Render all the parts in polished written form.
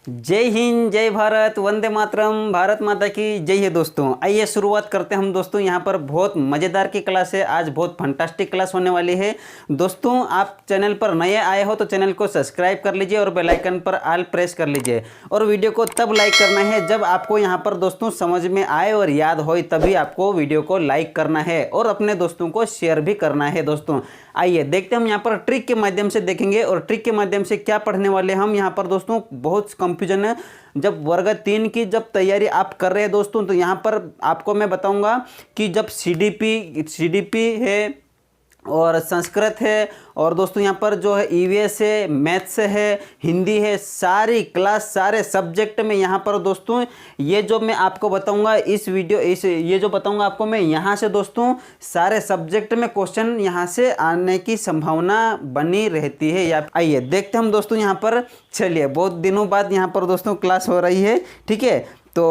जय हिंद, जय भारत, वंदे मातरम, भारत माता की जय है। दोस्तों आइए शुरुआत करते हैं हम। दोस्तों यहाँ पर बहुत मज़ेदार की क्लास है, आज बहुत फंटास्टिक क्लास होने वाली है। दोस्तों आप चैनल पर नए आए हो तो चैनल को सब्सक्राइब कर लीजिए और बेल आइकन पर ऑल प्रेस कर लीजिए। और वीडियो को तब लाइक करना है जब आपको यहाँ पर दोस्तों समझ में आए और याद हो, तभी आपको वीडियो को लाइक करना है और अपने दोस्तों को शेयर भी करना है। दोस्तों आइए देखते हैं हम यहाँ पर ट्रिक के माध्यम से देखेंगे। और ट्रिक के माध्यम से क्या पढ़ने वाले हम यहाँ पर दोस्तों, बहुत कंफ्यूजन है। जब वर्ग 3 की जब तैयारी आप कर रहे हैं दोस्तों, तो यहाँ पर आपको मैं बताऊंगा कि जब सीडीपी है और संस्कृत है और दोस्तों यहाँ पर जो है ईवीएस है, मैथ्स है, हिंदी है, सारी क्लास सारे सब्जेक्ट में यहाँ पर दोस्तों ये जो मैं आपको बताऊंगा ये जो बताऊंगा आपको मैं, यहाँ से दोस्तों सारे सब्जेक्ट में क्वेश्चन यहाँ से आने की संभावना बनी रहती है। या आइए देखते हम दोस्तों यहाँ पर। चलिए बहुत दिनों बाद यहाँ पर दोस्तों क्लास हो रही है, ठीक है। तो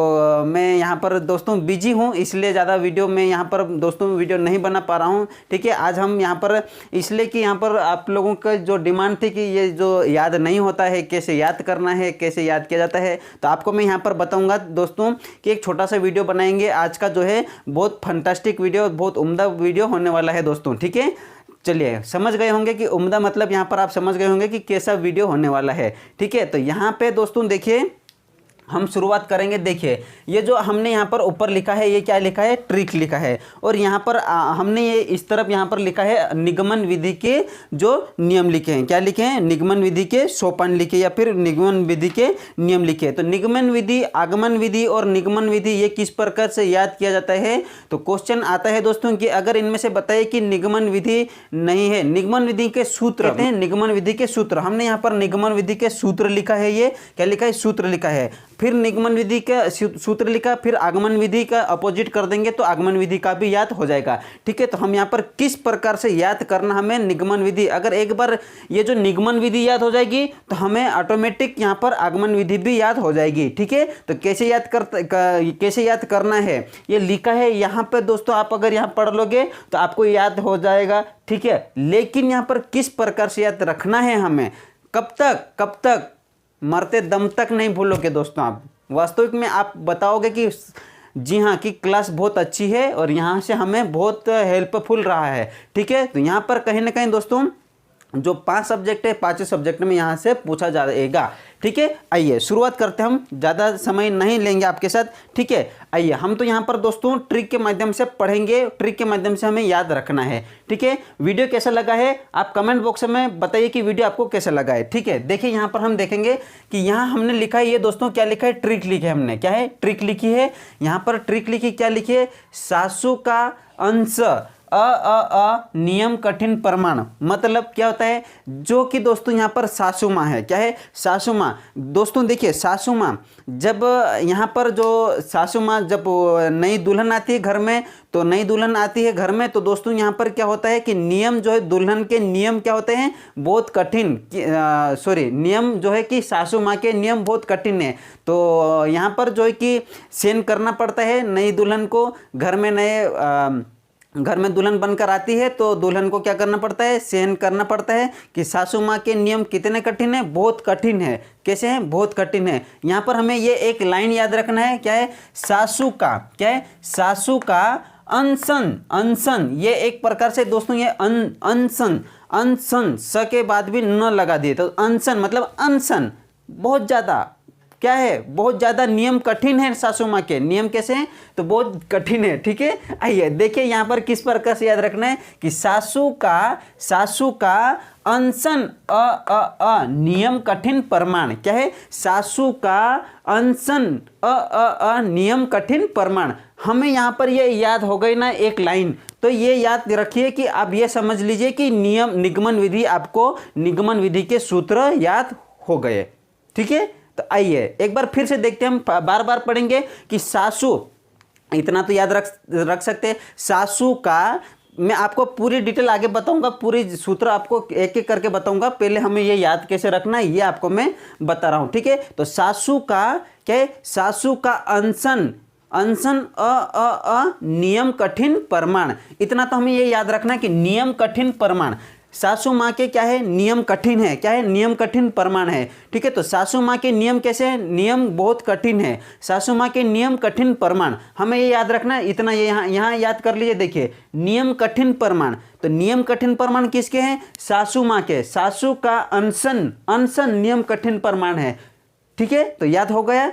मैं यहाँ पर दोस्तों बिजी हूँ, इसलिए ज़्यादा वीडियो मैं यहाँ पर दोस्तों वीडियो नहीं बना पा रहा हूँ, ठीक है। आज हम यहाँ पर इसलिए कि यहाँ पर आप लोगों का जो डिमांड थी कि ये जो याद नहीं होता है, कैसे याद करना है, कैसे याद किया जाता है, तो आपको मैं यहाँ पर बताऊँगा दोस्तों कि एक छोटा सा वीडियो बनाएंगे। आज का जो है बहुत फंटास्टिक वीडियो, बहुत उम्दा वीडियो होने वाला है दोस्तों, ठीक है। चलिए समझ गए होंगे कि उम्दा मतलब यहाँ पर आप समझ गए होंगे कि कैसा वीडियो होने वाला है, ठीक है। तो यहाँ पे दोस्तों देखिए हम शुरुआत करेंगे। देखिए ये जो हमने यहाँ पर ऊपर लिखा है, ये क्या लिखा है, ट्रिक लिखा है। और यहाँ पर हमने ये इस तरफ यहाँ पर लिखा है निगमन विधि के जो नियम लिखे हैं। क्या लिखे हैं, निगमन विधि के सोपान लिखे या फिर निगमन विधि के नियम लिखे। तो निगमन विधि, आगमन विधि और निगमन विधि ये किस प्रकार से याद किया जाता है। तो क्वेश्चन आता है दोस्तों कि अगर इनमें से बताइए कि निगमन विधि नहीं है, निगमन विधि के सूत्र कहते हैं, निगमन विधि के सूत्र। हमने यहाँ पर निगमन विधि के सूत्र लिखा है, ये क्या लिखा है, सूत्र लिखा है। फिर निगमन विधि का सूत्र लिखा, फिर आगमन विधि का अपोजिट कर देंगे तो आगमन विधि का भी याद हो जाएगा, ठीक है। तो हम यहाँ पर किस प्रकार से याद करना, हमें निगमन विधि, अगर एक बार ये जो निगमन विधि याद हो जाएगी तो हमें ऑटोमेटिक यहाँ पर आगमन विधि भी याद हो जाएगी, ठीक है। तो कैसे याद करना है ये लिखा है यहाँ पर दोस्तों। आप अगर यहाँ पढ़ लोगे तो आपको याद हो जाएगा, ठीक है। लेकिन यहाँ पर किस प्रकार से याद रखना है हमें, कब तक, मरते दम तक नहीं भूलोगे दोस्तों आप। वास्तविक में आप बताओगे कि जी हाँ कि क्लास बहुत अच्छी है और यहाँ से हमें बहुत हेल्पफुल रहा है, ठीक है। तो यहाँ पर कहीं ना कहीं दोस्तों जो 5 सब्जेक्ट है, 5 सब्जेक्ट में यहाँ से पूछा जाएगा, ठीक है। आइए शुरुआत करते हैं हम, ज़्यादा समय नहीं लेंगे आपके साथ, ठीक है। आइए हम तो यहाँ पर दोस्तों ट्रिक के माध्यम से पढ़ेंगे, ट्रिक के माध्यम से हमें याद रखना है, ठीक है। वीडियो कैसा लगा है आप कमेंट बॉक्स में बताइए कि वीडियो आपको कैसा लगा है, ठीक है। देखिए यहाँ पर हम देखेंगे कि यहाँ हमने लिखा है, ये दोस्तों क्या लिखा है, ट्रिक लिखी है हमने। क्या है, ट्रिक लिखी है। यहाँ पर ट्रिक लिखी, क्या लिखी है, सासू का अंश नियम कठिन प्रमाण। मतलब क्या होता है, जो कि दोस्तों यहाँ पर सासू माँ है। क्या है, सासू माँ। दोस्तों देखिए सासू माँ, जब यहाँ पर जो सासू माँ जब नई दुल्हन आती है घर में, तो नई दुल्हन आती है घर में तो दोस्तों यहाँ पर क्या होता है कि नियम जो है, दुल्हन के नियम क्या होते हैं, बहुत कठिन, नियम जो है कि सासू माँ के नियम बहुत कठिन है। तो यहाँ पर जो है कि सहन करना पड़ता है नई दुल्हन को। घर में दुल्हन बनकर आती है तो दुल्हन को क्या करना पड़ता है, सहन करना पड़ता है कि सासू माँ के नियम कितने कठिन है, बहुत कठिन है। कैसे हैं, बहुत कठिन है। यहाँ पर हमें ये एक लाइन याद रखना है, क्या है, सासू का, क्या है, सासू का अनशन। ये एक प्रकार से दोस्तों ये अनशन स के बाद भी न लगा दिए तो अनशन मतलब अनशन, बहुत ज़्यादा क्या है, बहुत ज़्यादा नियम कठिन है सासू माँ के। नियम कैसे हैं, तो बहुत कठिन है, ठीक है। आइए देखिए यहाँ पर किस प्रकार से याद रखना है कि सासू का अनशन नियम कठिन प्रमाण। क्या है, सासू का अनशन नियम कठिन प्रमाण। हमें यहाँ पर ये याद हो गई ना एक लाइन, तो ये याद रखिए कि आप ये समझ लीजिए कि निगमन विधि, आपको निगमन विधि के सूत्र याद हो गए, ठीक है। तो आइए एक बार फिर से देखते हैं, हम बार बार पढ़ेंगे कि सासू, इतना तो याद रख सकते हैं। सासू का, मैं आपको पूरी डिटेल आगे बताऊंगा, पूरी सूत्र आपको एक एक करके बताऊंगा। पहले हमें ये याद कैसे रखना है ये आपको मैं बता रहा हूं, ठीक है। तो सासू का क्या है, सासू का अनशन नियम कठिन प्रमाण। इतना तो हमें ये याद रखना है कि नियम कठिन प्रमाण। सासू माँ के क्या है, नियम कठिन है, क्या है, नियम कठिन प्रमाण है। ठीक है, तो सासू माँ के नियम कैसे है, नियम बहुत कठिन है, सासू माँ के नियम कठिन प्रमाण, हमें ये याद रखना है, इतना ये यहाँ याद कर लीजिए। देखिए नियम कठिन प्रमाण, तो नियम कठिन प्रमाण किसके हैं, सासू माँ के, सासू का अनशन, अनशन नियम कठिन प्रमाण है। ठीक है, तो याद हो गया।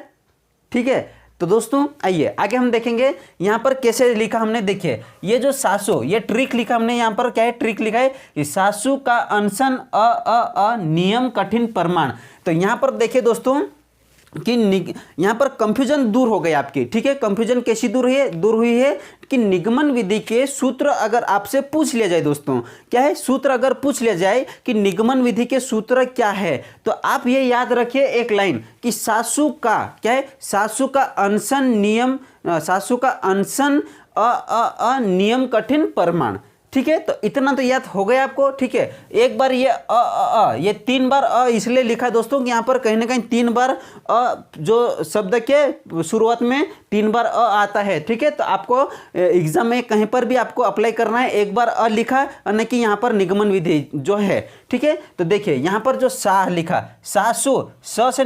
ठीक है, तो दोस्तों आइए आगे हम देखेंगे यहाँ पर कैसे लिखा हमने। देखिए ये जो सासू, ये ट्रिक लिखा हमने, यहाँ पर क्या है, ट्रिक लिखा है कि सासू का अनशन अ नियम कठिन प्रमाण। तो यहाँ पर देखिए दोस्तों कि यहाँ पर कंफ्यूजन दूर हो गई आपकी। ठीक है, कंफ्यूजन कैसी दूर हुई है कि निगमन विधि के सूत्र अगर आपसे पूछ लिया जाए दोस्तों, क्या है, सूत्र अगर पूछ लिया जाए कि निगमन विधि के सूत्र क्या है, तो आप ये याद रखिए एक लाइन कि सासू का क्या है, सासू का अनशन नियम, सासू का अनशन नियम कठिन प्रमाण। ठीक है, तो इतना तो याद हो गया आपको। ठीक है, एक बार ये ये 3 बार इसलिए लिखा है दोस्तों कि यहाँ पर कहीं ना कहीं 3 बार जो शब्द के शुरुआत में 3 बार आता है। ठीक है, तो आपको एग्जाम में कहीं पर भी आपको अप्लाई करना है, एक बार लिखा न कि यहाँ पर निगमन विधि जो है। ठीक है, तो देखिए यहाँ पर जो सा लिखा, सासू, सा से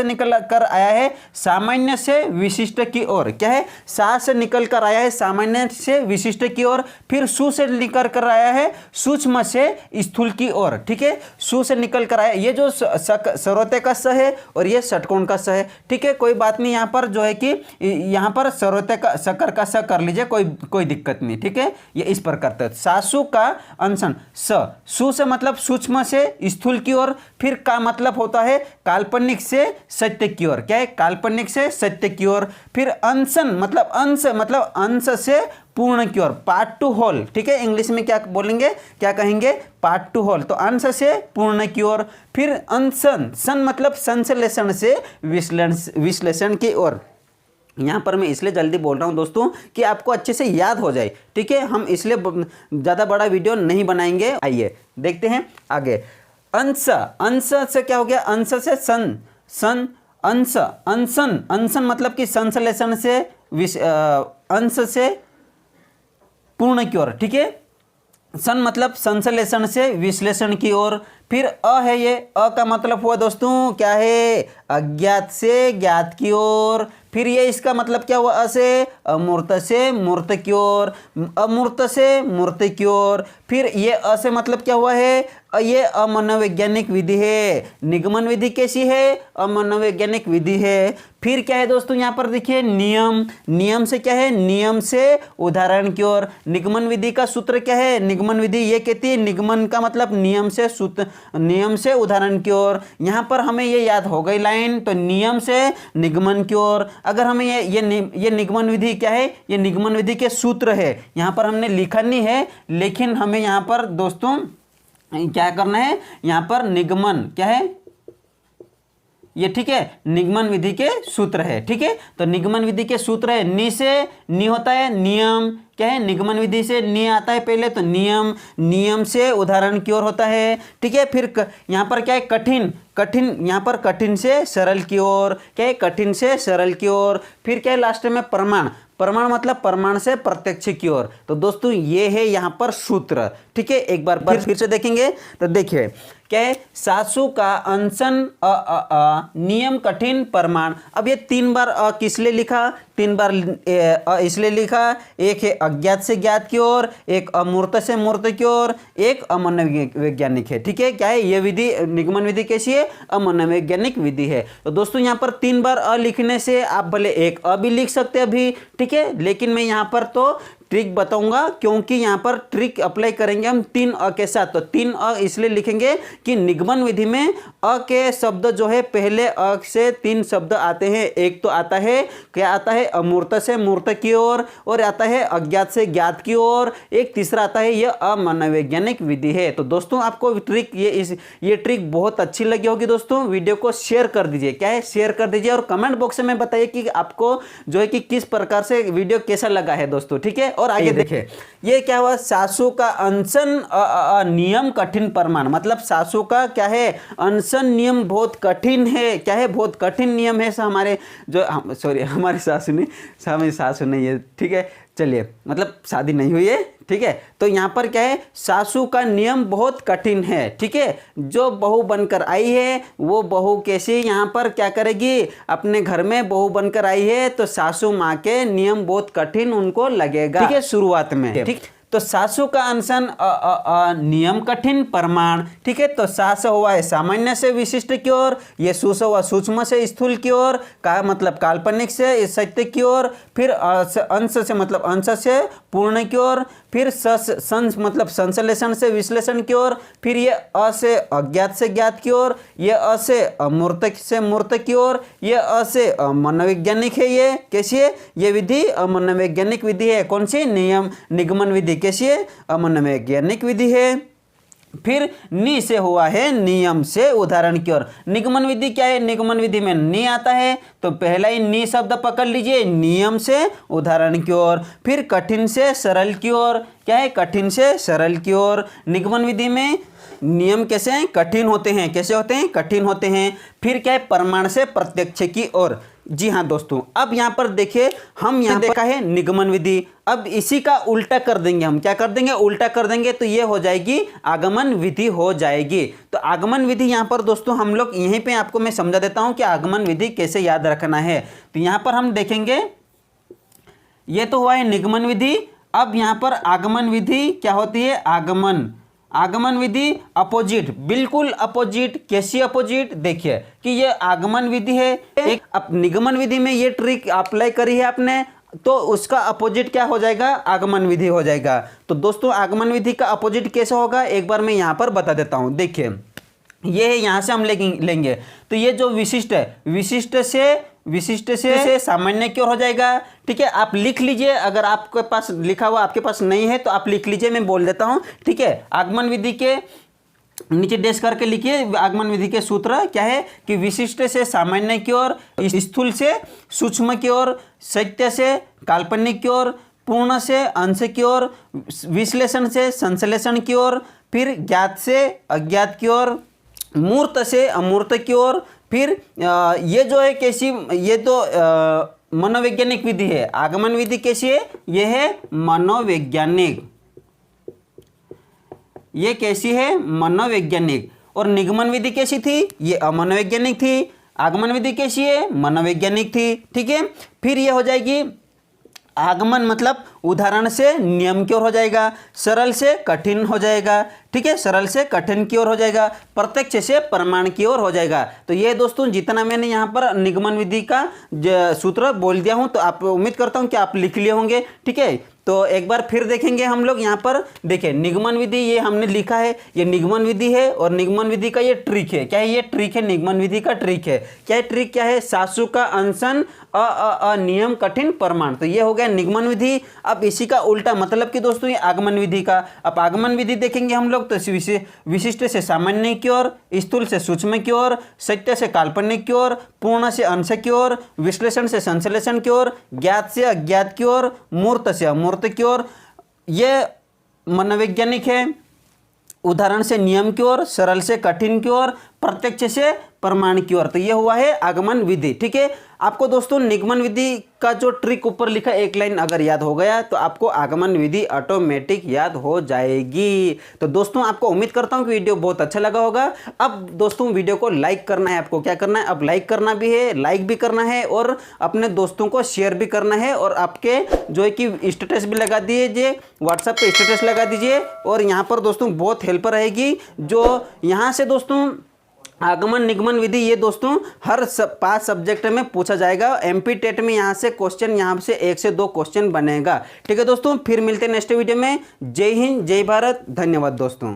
निकल कर आया है सामान्य से विशिष्ट की ओर, क्या है, सा से निकल कर आया है सामान्य से विशिष्ट की ओर, फिर सु से निकल कर आया है सूक्ष्म से स्थूल की ओर। ठीक है, सु से निकल कर आया, ये जो सर्वोत्तय का स है और ये षटकोण का स है। ठीक है, कोई बात नहीं, यहाँ पर जो है कि यहाँ पर सर्वोत्तय का सकर का स कर लीजिए, कोई दिक्कत नहीं। ठीक है, ये इस पर करते हैं, सासू का अनशन, सु से मतलब सूक्ष्म से स्थूल की ओर, फिर का मतलब होता है काल्पनिक से सत्य की ओर, क्या है, काल्पनिक से सत्य की ओर, फिर अनशन मतलब अंश से पूर्ण की ओर, पार्ट टू होल। ठीक है, इंग्लिश में क्या बोलेंगे, क्या कहेंगे, पार्ट टू होल, तो अंश से पूर्ण की ओर, फिर अनशन, सन मतलब संश्लेषण से विश्लेषण की ओर। यहाँ पर मैं इसलिए जल्दी बोल रहा हूँ दोस्तों कि आपको अच्छे से याद हो जाए। ठीक है, हम इसलिए ज़्यादा बड़ा वीडियो नहीं बनाएंगे। आइए देखते हैं आगे। अंश, अंश से क्या हो गया, अंश से सन अंश, अनशन मतलब कि संश्लेषण से अंश से पूर्ण की ओर। ठीक है, सन मतलब संश्लेषण से विश्लेषण की ओर, फिर है, ये का मतलब हुआ दोस्तों क्या है, अज्ञात से ज्ञात की ओर, फिर ये इसका मतलब क्या हुआ, से अमूर्त से मूर्त की ओर, अमूर्त से मूर्त की ओर, फिर ये से मतलब क्या हुआ है, ये अमनोवैज्ञानिक विधि है। निगमन विधि कैसी है, अमनोवैज्ञानिक विधि है। फिर क्या है दोस्तों, यहाँ पर देखिए नियम, नियम से क्या है, नियम से उदाहरण की ओर। निगमन विधि का सूत्र क्या है, निगमन विधि ये कहती है, निगमन का मतलब नियम से सूत्र, नियम से उदाहरण की ओर। यहाँ पर हमें ये याद हो गई लाइन, तो नियम से निगमन की ओर। अगर हमें ये निगमन विधि क्या है, ये निगमन विधि के सूत्र है, यहाँ पर हमने लिखा नहीं है, लेकिन हमें यहाँ पर दोस्तों क्या करना है, यहाँ पर निगमन क्या है ये, ठीक है, निगमन विधि के सूत्र है। ठीक है, तो निगमन विधि के सूत्र है, नि से नि होता है नियम, क्या है, निगमन विधि से नि आता है पहले, तो नियम, नियम से उदाहरण की ओर होता है। ठीक है, फिर यहाँ पर क्या है, कठिन, यहाँ पर कठिन से सरल की ओर, क्या है, कठिन से सरल की ओर, फिर क्या है लास्ट में प्रमाण, प्रमाण मतलब प्रमाण से प्रत्यक्ष की ओर। तो दोस्तों ये है यहाँ पर सूत्र। ठीक है, एक बार फिर से देखेंगे, तो देखिए क्या है, सासू का अनशन नियम कठिन प्रमाण। अब ये 3 बार किस लिए लिखा, 3 बार इसलिए लिखा, एक है अज्ञात से ज्ञात की ओर, एक अमूर्त से मूर्त की ओर, एक अमनोवैज्ञानिक है। ठीक है, क्या है, ये विधि निगमन विधि कैसी है, अमनोवैज्ञानिक विधि है। तो दोस्तों यहाँ पर 3 बार लिखने से आप भले एक भी लिख सकते हैं अभी। ठीक है, लेकिन मैं यहाँ पर तो ट्रिक बताऊंगा, क्योंकि यहाँ पर ट्रिक अप्लाई करेंगे हम 3 के साथ। तो 3 इसलिए लिखेंगे कि निगमन विधि में के शब्द जो है, पहले से 3 शब्द आते हैं। एक तो आता है, क्या आता है, अमूर्त से मूर्त की ओर, और आता है अज्ञात से ज्ञात की ओर, एक तीसरा आता है, यह अमनोवैज्ञानिक विधि है। तो दोस्तों आपको ट्रिक ये ट्रिक बहुत अच्छी लगी होगी दोस्तों। वीडियो को शेयर कर दीजिए, क्या है, शेयर कर दीजिए, और कमेंट बॉक्स में बताइए कि आपको जो है कि किस प्रकार से वीडियो कैसा लगा है दोस्तों। ठीक है, और आगे देखिए ये क्या हुआ, सासू का अनशन नियम कठिन प्रमाण, मतलब सासू का क्या है, अनशन नियम बहुत कठिन है। क्या है, बहुत कठिन नियम है। हमारे जो सॉरी हमारी सासू नहीं, हमारी सासू नहीं है। ठीक है, चलिए, मतलब शादी नहीं हुई है, ठीक है। तो यहाँ पर क्या है, सासू का नियम बहुत कठिन है, ठीक है। जो बहू बनकर आई है वो बहू कैसी यहाँ पर क्या करेगी, अपने घर में बहू बनकर आई है तो सासू माँ के नियम बहुत कठिन उनको लगेगा, ठीक है, शुरुआत में, ठीक। तो सासू का अनशन नियम कठिन प्रमाण, ठीक है। तो सास हुआ है सामान्य से विशिष्ट की ओर, ये सुस हुआ सूक्ष्म से स्थूल की ओर, का मतलब काल्पनिक से सत्य की ओर, फिर अंश से मतलब अंश से पूर्ण की ओर, फिर संस मतलब संश्लेषण से विश्लेषण की ओर, फिर ये अ से अज्ञात से ज्ञात की ओर, ये अ से अमूर्त से मूर्त की ओर, ये अ से मनोवैज्ञानिक है। ये कैसी है, ये विधि मनोवैज्ञानिक विधि है। कौन सी, नियम निगमन विधि, कैसी है, मनोवैज्ञानिक विधि है। फिर नि से हुआ है नियम से उदाहरण की ओर। निगमन विधि क्या है, निगमन विधि में नि आता है तो पहला ही नि शब्द पकड़ लीजिए, नियम से उदाहरण की ओर। फिर कठिन से सरल की ओर, क्या है, कठिन से सरल की ओर। निगमन विधि में नियम कैसे हैं, कठिन होते हैं, कैसे होते हैं, कठिन होते हैं। फिर क्या है, प्रमाण से प्रत्यक्ष की ओर। जी हाँ दोस्तों, अब यहाँ पर देखिए, हम यहाँ देखा है निगमन विधि, अब इसी का उल्टा कर देंगे, हम क्या कर देंगे, उल्टा कर देंगे, तो ये हो जाएगी आगमन विधि हो जाएगी। तो आगमन विधि यहाँ पर दोस्तों हम लोग यहीं पे आपको मैं समझा देता हूँ कि आगमन विधि कैसे याद रखना है। तो यहाँ पर हम देखेंगे, ये तो हुआ है निगमन विधि। अब यहाँ पर आगमन विधि क्या होती है, आगमन विधि अपोजिट, बिल्कुल अपोजिट। कैसी अपोजिट, देखिए कि ये आगमन विधि है, एक निगमन विधि में ये ट्रिक अप्लाई करी है आपने, तो उसका अपोजिट क्या हो जाएगा, आगमन विधि हो जाएगा। तो दोस्तों आगमन विधि का अपोजिट कैसे होगा, एक बार मैं यहाँ पर बता देता हूँ। देखिए ये है, यहाँ से हम लेंगे तो ये जो विशिष्ट है, विशिष्ट से सामान्य की ओर हो जाएगा, ठीक है। आप लिख लीजिए, अगर आपके पास लिखा हुआ आपके पास नहीं है तो आप लिख लीजिए, मैं बोल देता हूँ, ठीक है। आगमन विधि के नीचे डैश करके लिखिए, आगमन विधि के सूत्र क्या है कि विशिष्ट से सामान्य की ओर, स्थूल से सूक्ष्म की ओर, सत्य से काल्पनिक की ओर, पूर्ण से अंश की ओर, विश्लेषण से संश्लेषण की ओर, फिर ज्ञात से अज्ञात की ओर, मूर्त से अमूर्त की ओर। फिर ये जो है कैसी, ये तो मनोवैज्ञानिक विधि है। आगमन विधि कैसी है, ये है मनोवैज्ञानिक, ये कैसी है, मनोवैज्ञानिक। और निगमन विधि कैसी थी, ये अमनोवैज्ञानिक थी। आगमन विधि कैसी है, मनोवैज्ञानिक थी, ठीक है। फिर ये हो जाएगी आगमन मतलब उदाहरण से नियम की ओर हो जाएगा, सरल से कठिन हो जाएगा, ठीक है, सरल से कठिन की ओर हो जाएगा, प्रत्यक्ष से प्रमाण की ओर हो जाएगा। तो ये दोस्तों जितना मैंने यहाँ पर निगमन विधि का सूत्र बोल दिया हूँ, तो आप उम्मीद करता हूँ कि आप लिख लिए होंगे, ठीक है। तो एक बार फिर देखेंगे हम लोग, यहाँ पर देखिए निगमन विधि, ये हमने लिखा है, ये निगमन विधि है। और निगमन विधि का ये ट्रिक है, क्या है, ये ट्रिक है, निगमन विधि का ट्रिक है। क्या है ट्रिक, क्या है, सासू का अनशन नियम कठिन प्रमाण। तो ये हो गया निगमन विधि। अब इसी का उल्टा मतलब कि दोस्तों ये आगमन विधि का। अब आगमन विधि देखेंगे हम लोग, तो विशिष्ट से सामान्य की ओर, स्थूल से सूक्ष्म की ओर, सत्य से काल्पनिक की ओर, पूर्ण से अंश की ओर, विश्लेषण से संश्लेषण की ओर, ज्ञात से अज्ञात की ओर, मूर्त से अमूर्त की ओर। ये मनोवैज्ञानिक है। उदाहरण से नियम की ओर, सरल से कठिन की ओर, प्रत्यक्ष से प्रमाण की ओर। तो ये हुआ है आगमन विधि, ठीक है। आपको दोस्तों निगमन विधि का जो ट्रिक ऊपर लिखा एक लाइन अगर याद हो गया तो आपको आगमन विधि ऑटोमेटिक याद हो जाएगी। तो दोस्तों आपको उम्मीद करता हूँ कि वीडियो बहुत अच्छा लगा होगा। अब दोस्तों वीडियो को लाइक करना है, आपको क्या करना है, अब लाइक करना भी है, लाइक भी करना है और अपने दोस्तों को शेयर भी करना है। और आपके जो है कि स्टेटस भी लगा दीजिए, व्हाट्सएप पे स्टेटस लगा दीजिए। और यहाँ पर दोस्तों बहुत हेल्प रहेगी, जो यहाँ से दोस्तों आगमन निगमन विधि ये दोस्तों हर 5 सब्जेक्ट में पूछा जाएगा। एमपी टेट में यहाँ से क्वेश्चन, यहाँ से 1 से 2 क्वेश्चन बनेगा, ठीक है दोस्तों। फिर मिलते हैं नेक्स्ट वीडियो में। जय हिंद, जय भारत, धन्यवाद दोस्तों।